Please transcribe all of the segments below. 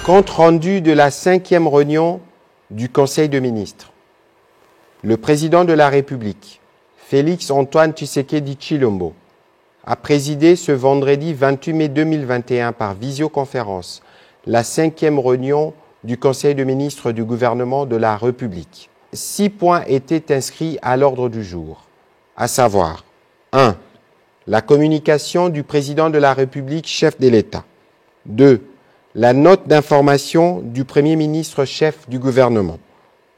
Compte rendu de la 5e réunion du Conseil de ministres. Le président de la République, Félix Antoine Tshisekedi Tshilombo, a présidé ce vendredi 28 mai 2021 par visioconférence la 5e réunion du Conseil de ministres du gouvernement de la République. 6 points étaient inscrits à l'ordre du jour, à savoir 1. La communication du président de la République, chef de l'État. 2. La note d'information du Premier ministre chef du gouvernement.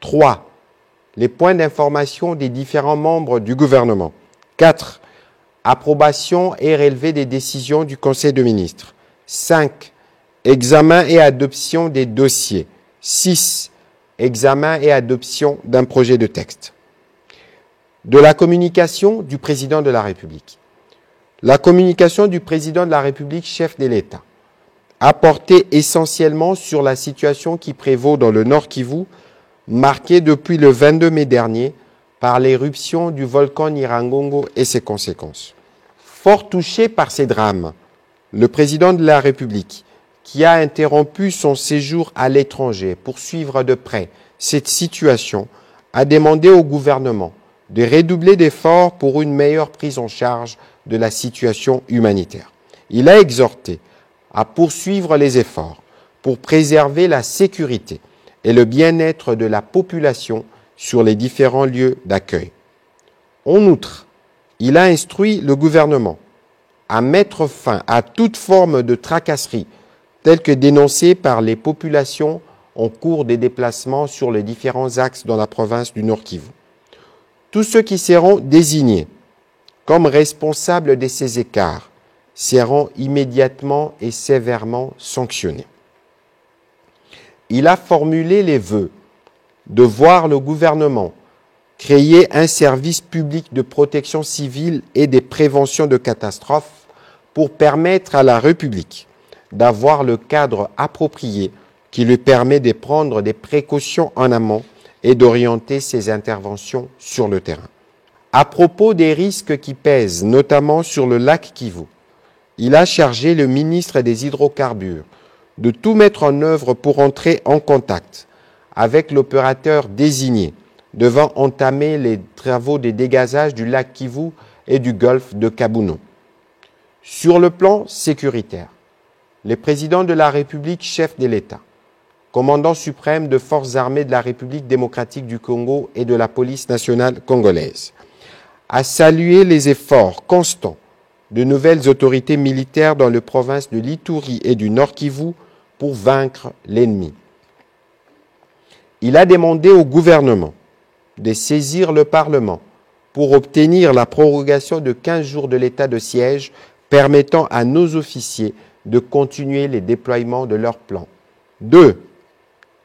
3. Les points d'information des différents membres du gouvernement. 4. Approbation et relevé des décisions du Conseil de ministres. 5. Examen et adoption des dossiers. 6. Examen et adoption d'un projet de texte. De la communication du président de la République. La communication du président de la République, chef de l'État, a porté essentiellement sur la situation qui prévaut dans le Nord Kivu, marquée depuis le 22 mai dernier par l'éruption du volcan Nyiragongo et ses conséquences. Fort touché par ces drames, le président de la République, qui a interrompu son séjour à l'étranger pour suivre de près cette situation, a demandé au gouvernement de redoubler d'efforts pour une meilleure prise en charge de la situation humanitaire. Il a exhorté à poursuivre les efforts pour préserver la sécurité et le bien-être de la population sur les différents lieux d'accueil. En outre, il a instruit le gouvernement à mettre fin à toute forme de tracasserie telle que dénoncée par les populations en cours des déplacements sur les différents axes dans la province du Nord Kivu. Tous ceux qui seront désignés comme responsables de ces écarts seront immédiatement et sévèrement sanctionnés. Il a formulé les vœux de voir le gouvernement créer un service public de protection civile et de prévention de catastrophes pour permettre à la République d'avoir le cadre approprié qui lui permet de prendre des précautions en amont et d'orienter ses interventions sur le terrain. À propos des risques qui pèsent, notamment sur le lac Kivu, il a chargé le ministre des Hydrocarbures de tout mettre en œuvre pour entrer en contact avec l'opérateur désigné devant entamer les travaux de dégazage du lac Kivu et du golfe de Kabuno. Sur le plan sécuritaire, le président de la République, chef de l'État, commandant suprême de forces armées de la République démocratique du Congo et de la police nationale congolaise, a salué les efforts constants de nouvelles autorités militaires dans les provinces de l'Ituri et du Nord Kivu pour vaincre l'ennemi. Il a demandé au gouvernement de saisir le Parlement pour obtenir la prorogation de 15 jours de l'état de siège permettant à nos officiers de continuer les déploiements de leur plan. 2.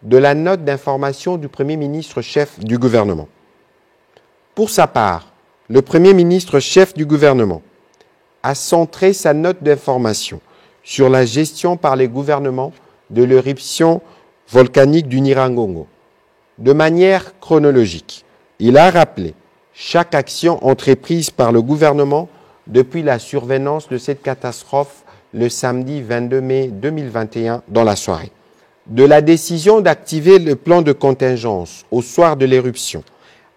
De la note d'information du Premier ministre chef du gouvernement. Pour sa part, le Premier ministre chef du gouvernement a centré sa note d'information sur la gestion par les gouvernements de l'éruption volcanique du Nyiragongo. De manière chronologique, il a rappelé chaque action entreprise par le gouvernement depuis la survenance de cette catastrophe le samedi 22 mai 2021 dans la soirée. De la décision d'activer le plan de contingence au soir de l'éruption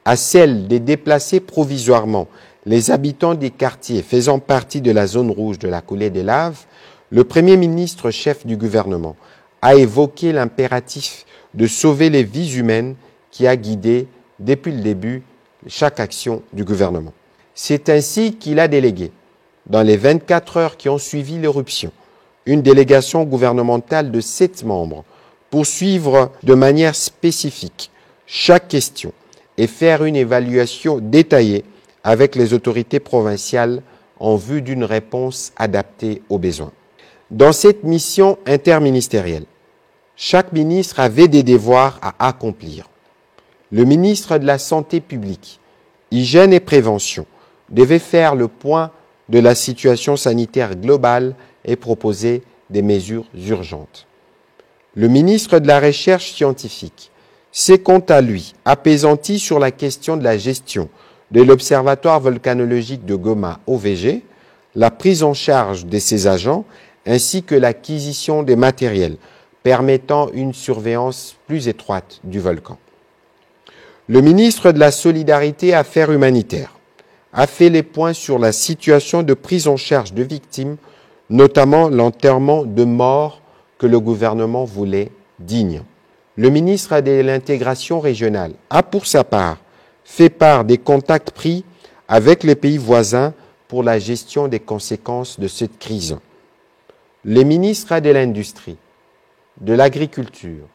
à celle de déplacer provisoirement les habitants des quartiers faisant partie de la zone rouge de la coulée des laves, le Premier ministre chef du gouvernement a évoqué l'impératif de sauver les vies humaines qui a guidé depuis le début chaque action du gouvernement. C'est ainsi qu'il a délégué, dans les 24 heures qui ont suivi l'éruption, une délégation gouvernementale de 7 membres pour suivre de manière spécifique chaque question et faire une évaluation détaillée avec les autorités provinciales en vue d'une réponse adaptée aux besoins. Dans cette mission interministérielle, chaque ministre avait des devoirs à accomplir. Le ministre de la Santé publique, Hygiène et Prévention devait faire le point de la situation sanitaire globale et proposer des mesures urgentes. Le ministre de la Recherche scientifique s'est quant à lui appesanti sur la question de la gestion de l'Observatoire volcanologique de Goma OVG, la prise en charge de ses agents ainsi que l'acquisition des matériels permettant une surveillance plus étroite du volcan. Le ministre de la Solidarité et Affaires humanitaires a fait les points sur la situation de prise en charge de victimes, notamment l'enterrement de morts que le gouvernement voulait digne. Le ministre de l'Intégration régionale a pour sa part fait part des contacts pris avec les pays voisins pour la gestion des conséquences de cette crise. Les ministres de l'Industrie, de l'Agriculture,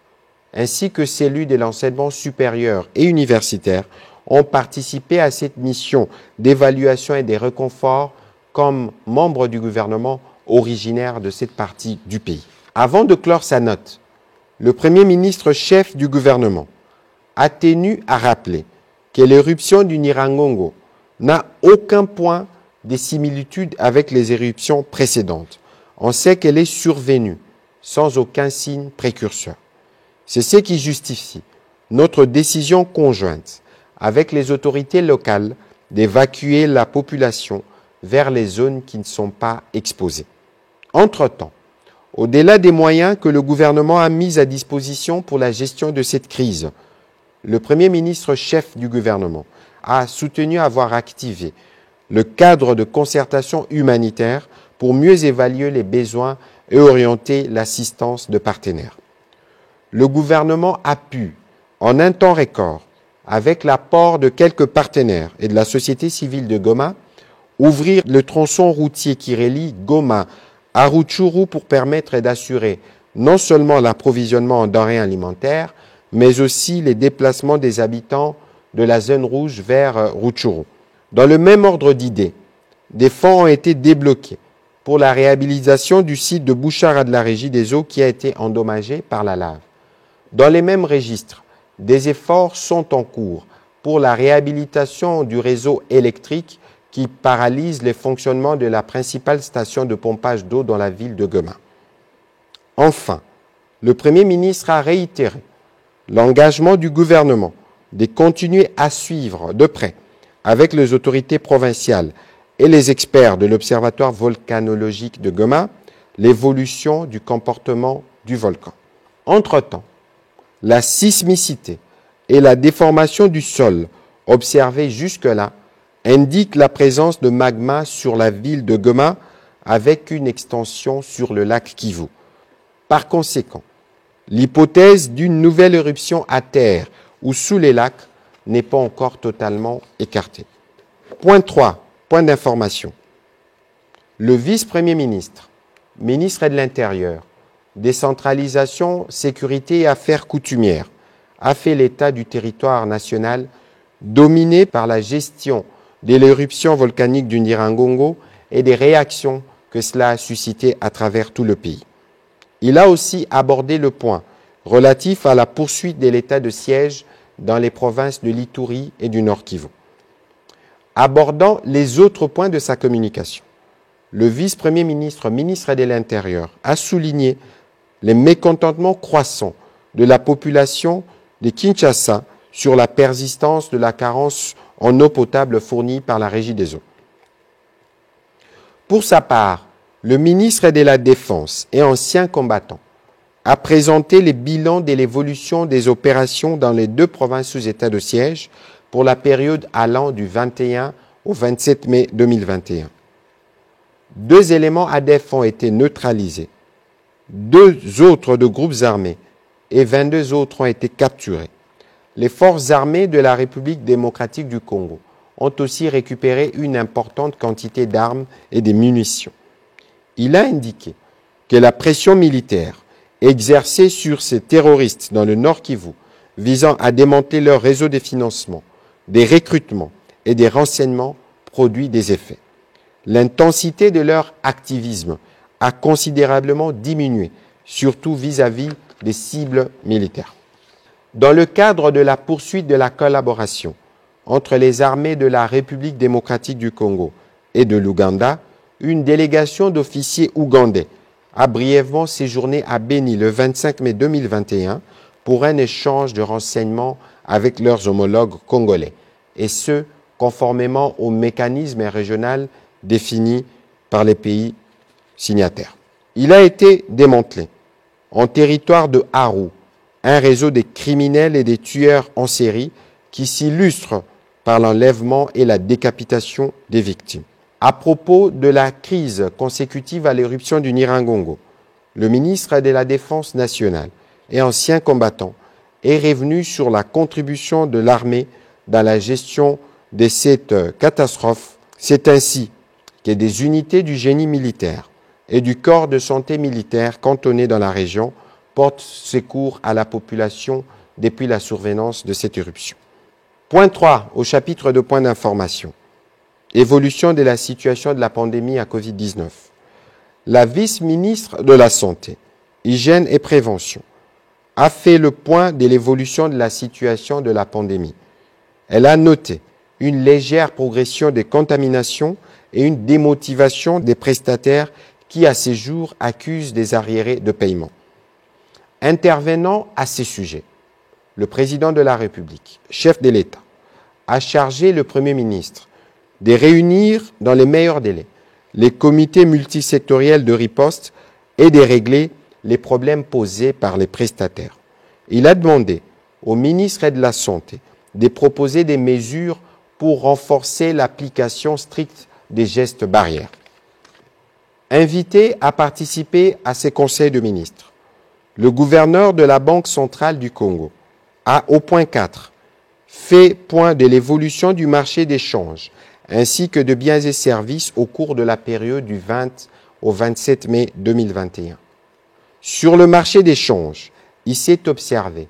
ainsi que celui de l'enseignement supérieur et universitaire ont participé à cette mission d'évaluation et de réconfort comme membres du gouvernement originaire de cette partie du pays. Avant de clore sa note, le Premier ministre chef du gouvernement a tenu à rappeler que l'éruption du Nyiragongo n'a aucun point de similitude avec les éruptions précédentes. On sait qu'elle est survenue sans aucun signe précurseur. C'est ce qui justifie notre décision conjointe avec les autorités locales d'évacuer la population vers les zones qui ne sont pas exposées. Entre-temps, au-delà des moyens que le gouvernement a mis à disposition pour la gestion de cette crise, le Premier ministre chef du gouvernement a soutenu avoir activé le cadre de concertation humanitaire pour mieux évaluer les besoins et orienter l'assistance de partenaires. Le gouvernement a pu, en un temps record, avec l'apport de quelques partenaires et de la société civile de Goma, ouvrir le tronçon routier qui relie Goma à Rutshuru pour permettre d'assurer non seulement l'approvisionnement en denrées alimentaires, mais aussi les déplacements des habitants de la zone rouge vers Rutshuru. Dans le même ordre d'idées, des fonds ont été débloqués pour la réhabilitation du site de Bouchara de la Régie des Eaux qui a été endommagé par la lave. Dans les mêmes registres, des efforts sont en cours pour la réhabilitation du réseau électrique qui paralyse le fonctionnement de la principale station de pompage d'eau dans la ville de Goma. Enfin, le Premier ministre a réitéré l'engagement du gouvernement de continuer à suivre de près, avec les autorités provinciales et les experts de l'Observatoire volcanologique de Goma, l'évolution du comportement du volcan. Entre-temps, la sismicité et la déformation du sol observées jusque-là indiquent la présence de magma sur la ville de Goma avec une extension sur le lac Kivu. Par conséquent, l'hypothèse d'une nouvelle éruption à terre ou sous les lacs n'est pas encore totalement écartée. Point 3, point d'information. Le vice-premier ministre, ministre de l'Intérieur, décentralisation, sécurité et affaires coutumières, a fait l'état du territoire national dominé par la gestion de l'éruption volcanique du Nyiragongo et des réactions que cela a suscité à travers tout le pays. Il a aussi abordé le point relatif à la poursuite de l'état de siège dans les provinces de l'Ituri et du Nord Kivu. Abordant les autres points de sa communication, le vice-premier ministre, ministre de l'Intérieur, a souligné les mécontentements croissants de la population de Kinshasa sur la persistance de la carence en eau potable fournie par la Régie des eaux. Pour sa part, le ministre de la Défense et ancien combattant a présenté les bilans de l'évolution des opérations dans les deux provinces sous état de siège pour la période allant du 21 au 27 mai 2021. 2 éléments ADF ont été neutralisés, 2 autres de groupes armés et 22 autres ont été capturés. Les forces armées de la République démocratique du Congo ont aussi récupéré une importante quantité d'armes et de munitions. Il a indiqué que la pression militaire exercée sur ces terroristes dans le Nord Kivu, visant à démanteler leur réseau de financement, des recrutements et des renseignements, produit des effets. L'intensité de leur activisme a considérablement diminué, surtout vis-à-vis des cibles militaires. Dans le cadre de la poursuite de la collaboration entre les armées de la République démocratique du Congo et de l'Ouganda, une délégation d'officiers ougandais a brièvement séjourné à Beni le 25 mai 2021 pour un échange de renseignements avec leurs homologues congolais, et ce, conformément au mécanisme régional défini par les pays signataires. Il a été démantelé en territoire de Aru, un réseau des criminels et des tueurs en série qui s'illustre par l'enlèvement et la décapitation des victimes. À propos de la crise consécutive à l'éruption du Nyiragongo, le ministre de la Défense nationale et ancien combattant est revenu sur la contribution de l'armée dans la gestion de cette catastrophe. C'est ainsi que des unités du génie militaire et du corps de santé militaire cantonnés dans la région portent secours à la population depuis la survenance de cette éruption. Point 3 au chapitre de points d'information. Évolution de la situation de la pandémie à Covid-19. La vice-ministre de la Santé, Hygiène et Prévention a fait le point de l'évolution de la situation de la pandémie. Elle a noté une légère progression des contaminations et une démotivation des prestataires qui, à ces jours, accusent des arriérés de paiement. Intervenant à ces sujets, le président de la République, chef de l'État, a chargé le Premier ministre de réunir dans les meilleurs délais les comités multisectoriels de riposte et de régler les problèmes posés par les prestataires. Il a demandé au ministre de la Santé de proposer des mesures pour renforcer l'application stricte des gestes barrières. Invité à participer à ces conseils de ministres, le gouverneur de la Banque centrale du Congo a, au point 4, fait point de l'évolution du marché des changes ainsi que de biens et services au cours de la période du 20 au 27 mai 2021. Sur le marché des changes, il s'est observé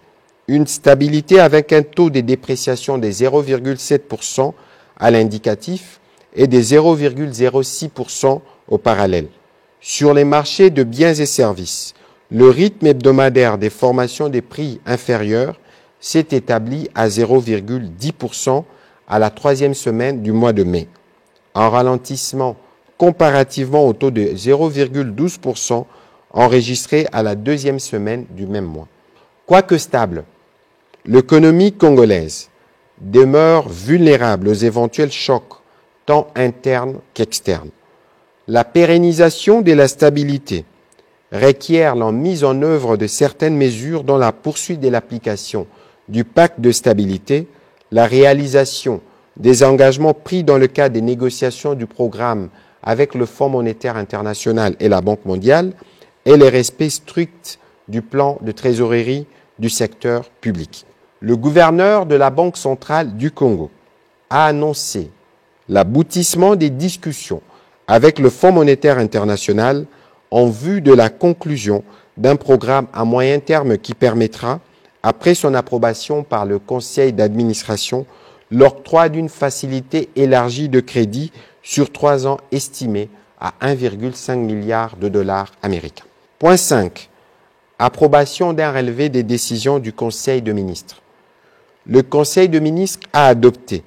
une stabilité avec un taux de dépréciation de 0,7% à l'indicatif et de 0,06% au parallèle. Sur les marchés de biens et services, le rythme hebdomadaire des formations des prix inférieurs s'est établi à 0,10% à la troisième semaine du mois de mai, en ralentissement comparativement au taux de 0,12% enregistré à la deuxième semaine du même mois. Quoique stable, l'économie congolaise demeure vulnérable aux éventuels chocs tant internes qu'externes. La pérennisation de la stabilité requiert la mise en œuvre de certaines mesures dans la poursuite de l'application du pacte de stabilité, la réalisation des engagements pris dans le cadre des négociations du programme avec le Fonds monétaire international et la Banque mondiale et le respect strict du plan de trésorerie du secteur public. Le gouverneur de la Banque centrale du Congo a annoncé l'aboutissement des discussions avec le Fonds monétaire international en vue de la conclusion d'un programme à moyen terme qui permettra, après son approbation par le conseil d'administration, l'octroi d'une facilité élargie de crédit sur 3 ans estimée à 1,5 milliard de dollars américains. Point 5. Approbation d'un relevé des décisions du Conseil de ministres. Le Conseil de ministres a adopté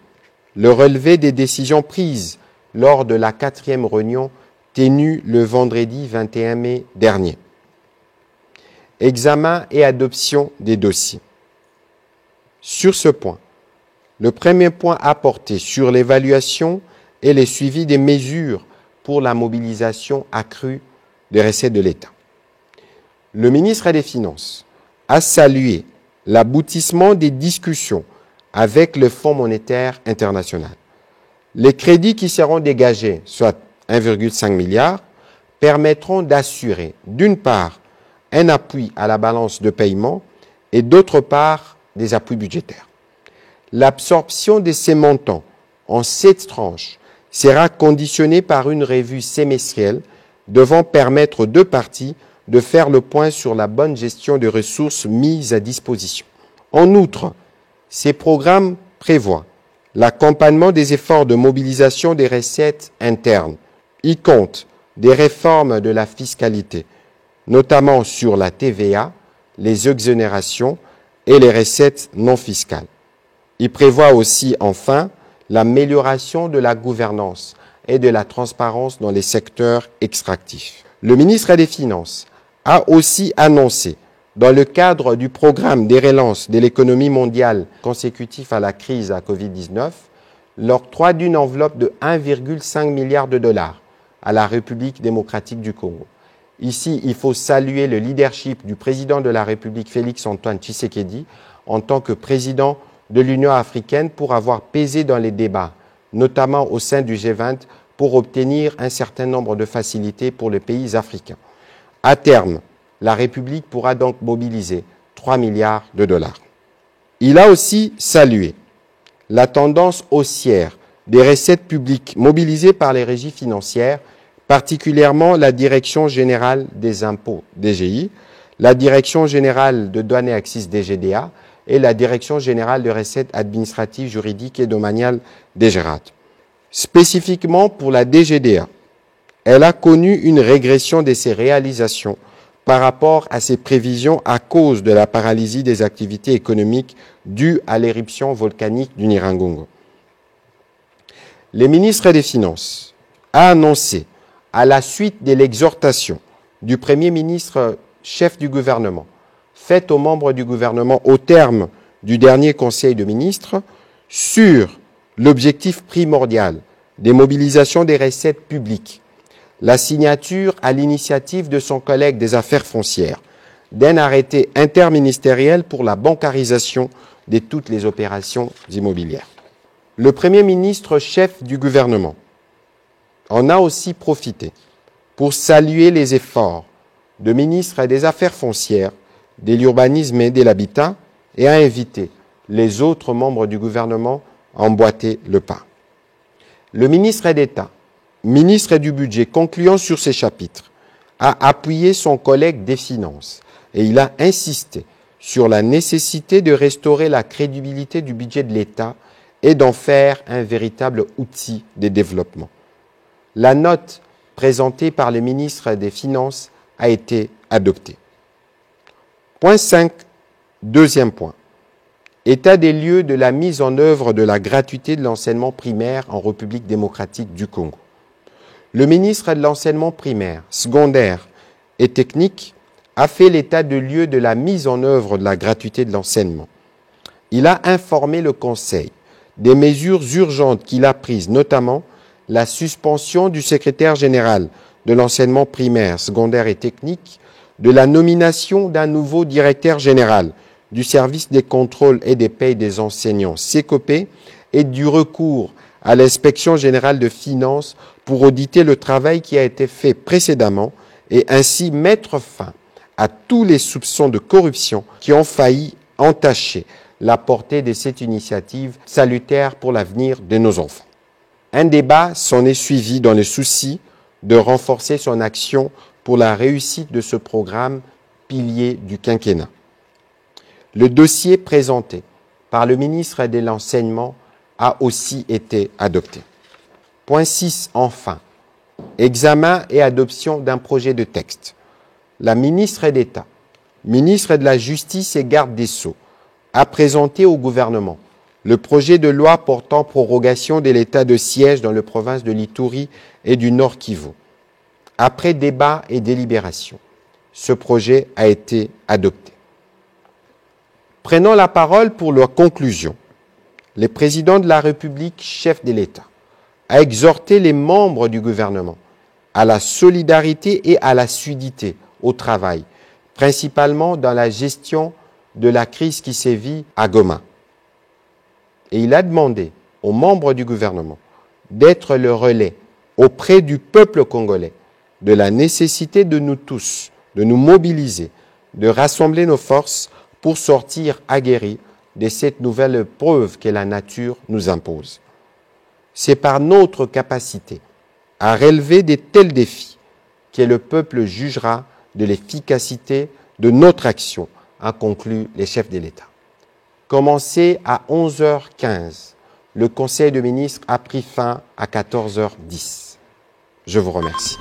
le relevé des décisions prises lors de la 4e réunion tenue le vendredi 21 mai dernier. Examen et adoption des dossiers. Sur ce point, le premier point a porté sur l'évaluation et le suivi des mesures pour la mobilisation accrue des recettes de l'État. Le ministre des Finances a salué l'aboutissement des discussions avec le Fonds monétaire international. Les crédits qui seront dégagés, soit 1,5 milliard, permettront d'assurer, d'une part, un appui à la balance de paiement et d'autre part, des appuis budgétaires. L'absorption de ces montants en 7 tranches sera conditionnée par une revue semestrielle devant permettre aux deux parties de faire le point sur la bonne gestion des ressources mises à disposition. En outre, ces programmes prévoient l'accompagnement des efforts de mobilisation des recettes internes, y compte des réformes de la fiscalité, notamment sur la TVA, les exonérations et les recettes non fiscales. Il prévoit aussi, enfin, l'amélioration de la gouvernance et de la transparence dans les secteurs extractifs. Le ministre des Finances a aussi annoncé, dans le cadre du programme des relances de l'économie mondiale consécutif à la crise à Covid-19, l'octroi d'une enveloppe de 1,5 milliard de dollars à la République démocratique du Congo Ici, il faut saluer le leadership du président de la République, Félix Antoine Tshisekedi, en tant que président de l'Union africaine pour avoir pesé dans les débats, notamment au sein du G20, pour obtenir un certain nombre de facilités pour les pays africains. À terme, la République pourra donc mobiliser 3 milliards de dollars. Il a aussi salué la tendance haussière des recettes publiques mobilisées par les régies financières, particulièrement la Direction générale des impôts, DGI, la Direction générale de douane et axes, DGDA, et la Direction générale de recettes administratives, juridiques et domaniales, DGRAD. Spécifiquement pour la DGDA, elle a connu une régression de ses réalisations par rapport à ses prévisions à cause de la paralysie des activités économiques due à l'éruption volcanique du Nyiragongo. Le ministre des Finances a annoncé, à la suite de l'exhortation du Premier ministre chef du gouvernement, faite aux membres du gouvernement au terme du dernier Conseil de ministres, sur l'objectif primordial des mobilisations des recettes publiques, la signature à l'initiative de son collègue des affaires foncières d'un arrêté interministériel pour la bancarisation de toutes les opérations immobilières. Le Premier ministre chef du gouvernement en a aussi profité pour saluer les efforts de ministre des Affaires foncières, de l'urbanisme et de l'habitat et a invité les autres membres du gouvernement à emboîter le pas. Le ministre d'État, ministre du Budget, concluant sur ces chapitres, a appuyé son collègue des Finances et il a insisté sur la nécessité de restaurer la crédibilité du budget de l'État et d'en faire un véritable outil de développement. La note présentée par le ministre des Finances a été adoptée. Point 5, deuxième point. État des lieux de la mise en œuvre de la gratuité de l'enseignement primaire en République démocratique du Congo. Le ministre de l'enseignement primaire, secondaire et technique a fait l'état de lieu de la mise en œuvre de la gratuité de l'enseignement. Il a informé le Conseil des mesures urgentes qu'il a prises, notamment la suspension du secrétaire général de l'enseignement primaire, secondaire et technique, de la nomination d'un nouveau directeur général du service des contrôles et des paies des enseignants, SECOPE, et du recours à l'inspection générale de finances pour auditer le travail qui a été fait précédemment et ainsi mettre fin à tous les soupçons de corruption qui ont failli entacher la portée de cette initiative salutaire pour l'avenir de nos enfants. Un débat s'en est suivi dans le souci de renforcer son action pour la réussite de ce programme pilier du quinquennat. Le dossier présenté par le ministre de l'Enseignement a aussi été adopté. Point 6, enfin, examen et adoption d'un projet de texte. La ministre d'État, ministre de la Justice et garde des Sceaux, a présenté au gouvernement le projet de loi portant prorogation de l'état de siège dans les provinces de l'Ituri et du Nord Kivu. Après débat et délibération, ce projet a été adopté. Prenant la parole pour leur conclusion, le président de la République, chef de l'État, a exhorté les membres du gouvernement à la solidarité et à la suidité au travail, principalement dans la gestion de la crise qui sévit à Goma. Et il a demandé aux membres du gouvernement d'être le relais auprès du peuple congolais de la nécessité de nous tous, de nous mobiliser, de rassembler nos forces pour sortir aguerris de cette nouvelle épreuve que la nature nous impose. C'est par notre capacité à relever de tels défis que le peuple jugera de l'efficacité de notre action, a conclu les chefs de l'État. Commencé à 11h15, le Conseil de ministres a pris fin à 14h10. Je vous remercie.